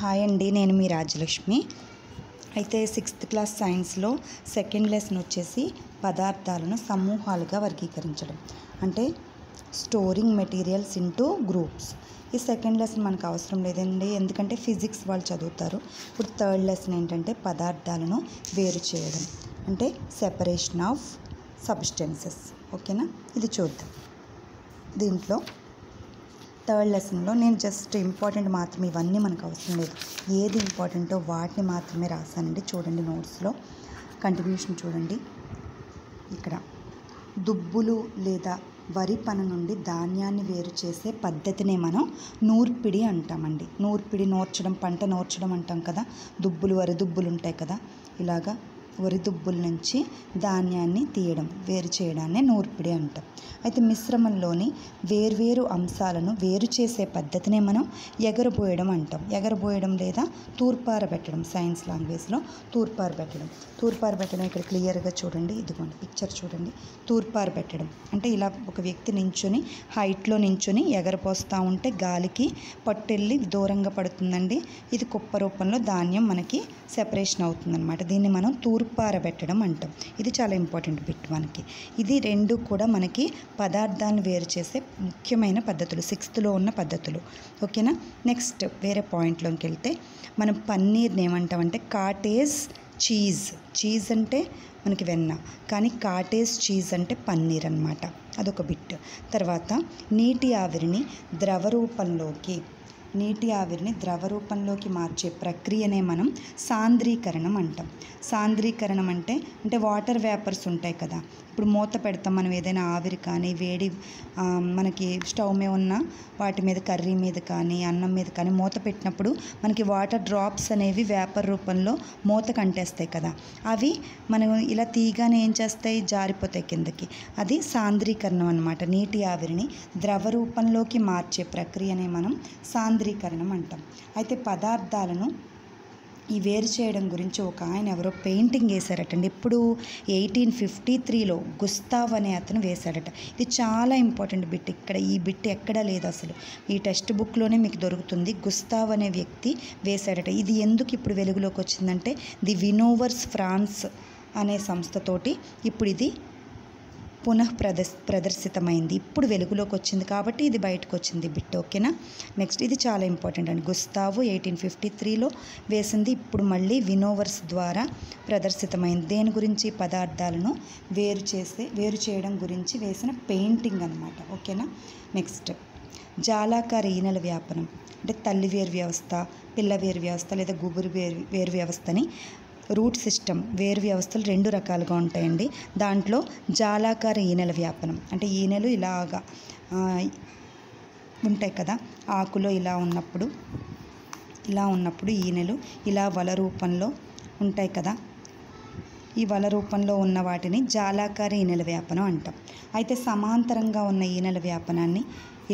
Hi అండి, నేను మీ రాజలక్ష్మి. అయితే 6th క్లాస్ సైన్స్లో సెకండ్ లెసన్ వచ్చేసి పదార్థాలను సమూహాలుగా వర్గీకరించడం, అంటే స్టోరింగ్ మెటీరియల్స్ ఇంటూ గ్రూప్స్. ఈ సెకండ్ లెసన్ మనకు అవసరం లేదండి, ఎందుకంటే ఫిజిక్స్ వాళ్ళు చదువుతారు. ఇప్పుడు థర్డ్ లెసన్ ఏంటంటే పదార్థాలను వేరు చేయడం, అంటే సెపరేషన్ ఆఫ్ సబ్స్టెన్సెస్. ఓకేనా, ఇది చూద్దాం. దీంట్లో థర్డ్ లెసన్లో నేను జస్ట్ ఇంపార్టెంట్ మాత్రమే, ఇవన్నీ మనకు అవసరం లేదు, ఏది ఇంపార్టెంటో వాటిని మాత్రమే రాశానండి. చూడండి, నోట్స్లో కంట్రిబ్యూషన్ చూడండి. ఇక్కడ దుబ్బులు లేదా వరి పన నుండి ధాన్యాన్ని వేరు చేసే పద్ధతినే మనం నూర్పిడి అంటామండి. నూర్పిడి, నూర్చడం, పంట నూర్చడం అంటాం కదా. దుబ్బులు, వరి దుబ్బులు ఉంటాయి కదా, ఇలాగా వరి దుబ్బుల నుంచి ధాన్యాన్ని తీయడం, వేరు చేయడాన్ని నూర్పిడి అంటాం. అయితే మిశ్రమంలోని వేర్వేరు అంశాలను వేరు చేసే పద్ధతినే మనం ఎగరబోయడం అంటాం. ఎగరబోయడం లేదా తూర్పారబెట్టడం, సైన్స్ లాంగ్వేజ్లో తూర్పారబెట్టడం. తూర్పారబెట్టడం ఇక్కడ క్లియర్గా చూడండి, ఇదిగోండి పిక్చర్ చూడండి. తూర్పారబెట్టడం అంటే ఇలా ఒక వ్యక్తి నించుని హైట్లో నించుని ఎగరపోస్తూ ఉంటే గాలికి పట్టెళ్ళి దూరంగా పడుతుందండి. ఇది కుప్ప రూపంలో ధాన్యం మనకి సెపరేషన్ అవుతుందన్నమాట. దీన్ని మనం తూర్పారబెట్టడం అంటాం. ఇది చాలా ఇంపార్టెంట్ బిట్ మనకి. ఇది రెండు కూడా మనకి పదార్థాలను వేరు చేసే ముఖ్యమైన పద్ధతులు, 6th ఉన్న పద్ధతులు. ఓకేనా, నెక్స్ట్ వేరే పాయింట్లోకి వెళ్తే మనం పన్నీర్ని ఏమంటామంటే కాటేజ్ చీజ్. చీజ్ అంటే మనకి వెన్న, కానీ కాటేజ్ చీజ్ అంటే పన్నీర్ అన్నమాట. అదొక బిట్. తర్వాత నీటి ఆవిరిని ద్రవ రూపంలోకి మార్చే ప్రక్రియనే మనం సాంద్రీకరణం అంటాం. సాంద్రీకరణం అంటే వాటర్ వేపర్స్ ఉంటాయి కదా, ఇప్పుడు మూత పెడతాం మనం, ఏదైనా ఆవిరి కానీ వేడి మనకి స్టవ్ మీద ఉన్న వాటి మీద, కర్రీ మీద కానీ అన్నం మీద కానీ మూత పెట్టినప్పుడు మనకి వాటర్ డ్రాప్స్ అనేవి వేపర్ రూపంలో మూత కంటేస్తాయి కదా, అవి మనం ఇలా తీయగానే ఏం చేస్తాయి, జారిపోతాయి కిందకి. అది సాంద్రీకరణం అన్నమాట. నీటి ఆవిరిని ద్రవ రూపంలోకి మార్చే ప్రక్రియనే మనం సాంద్రీకరణం అంటాం. అయితే పదార్థాలను ఈ వేరు చేయడం గురించి ఒక ఆయన ఎవరో పెయింటింగ్ వేశారటండి. ఇప్పుడు 1853లో గుస్తావ్ అనే అతను వేశాడట. ఇది చాలా ఇంపార్టెంట్ బిట్. ఇక్కడ ఈ బిట్ ఎక్కడా లేదు అసలు, ఈ టెక్స్ట్ బుక్లోనే మీకు దొరుకుతుంది. గుస్తావ్ అనే వ్యక్తి వేశాడట. ఇది ఎందుకు ఇప్పుడు వెలుగులోకి వచ్చిందంటే ది వినోవర్స్ ఫ్రాన్స్ అనే సంస్థతోటి ఇప్పుడు ఇది ప్రదర్శితమైంది. ఇప్పుడు వెలుగులోకి వచ్చింది కాబట్టి ఇది బయటకు వచ్చింది బిట్. ఓకేనా, నెక్స్ట్ ఇది చాలా ఇంపార్టెంట్ అండి. గుస్తావు 1853లో వేసింది, ఇప్పుడు మళ్ళీ వినోవర్స్ ద్వారా ప్రదర్శితమైంది. దేని గురించి, పదార్థాలను వేరు చేయడం గురించి వేసిన పెయింటింగ్ అన్నమాట. ఓకేనా, నెక్స్ట్ జాలాకార ఈనెల వ్యాపనం, అంటే తల్లి వేరు వ్యవస్థ, పిల్ల వేరు వ్యవస్థ లేదా గుబురు వేరు వ్యవస్థని, రూట్ సిస్టమ్ వేరు వ్యవస్థలు 2 రకాలుగా ఉంటాయండి. దాంట్లో జాలాకార ఈనెల వ్యాపనం అంటే ఈనెలు ఇలాగా ఉంటాయి కదా, ఆకులో ఇలా ఉన్నప్పుడు ఈనెలు ఇలా వల రూపంలో ఉంటాయి కదా, ఈ వల రూపంలో ఉన్న వాటిని జాలాకార ఈనెల వ్యాపనం అంటాం. అయితే సమాంతరంగా ఉన్న ఈనెల వ్యాపనాన్ని,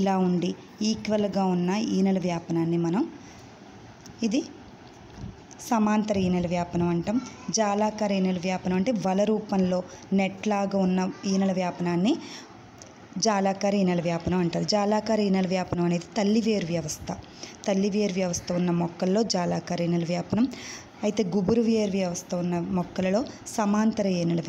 ఇలా ఉండి ఈక్వల్గా ఉన్న ఈనెల వ్యాపనాన్ని మనం ఇది సమాంతర ఈనెల వ్యాపనం అంటాం. జాలాకార ఈనెల వ్యాపనం అంటే వల రూపంలో నెట్లాగా ఉన్న ఈనెల వ్యాపనాన్ని జాలాకార ఈనెల వ్యాపనం అంటారు. జాలాకార ఈనెల వ్యాపనం అనేది తల్లి వేరు వ్యవస్థ ఉన్న మొక్కల్లో జాలాకార ఈనెల వ్యాపనం. అయితే గుబురు వేరు వ్యవస్థ ఉన్న మొక్కలలో సమాంతర ఈనెల వ్యాపనం.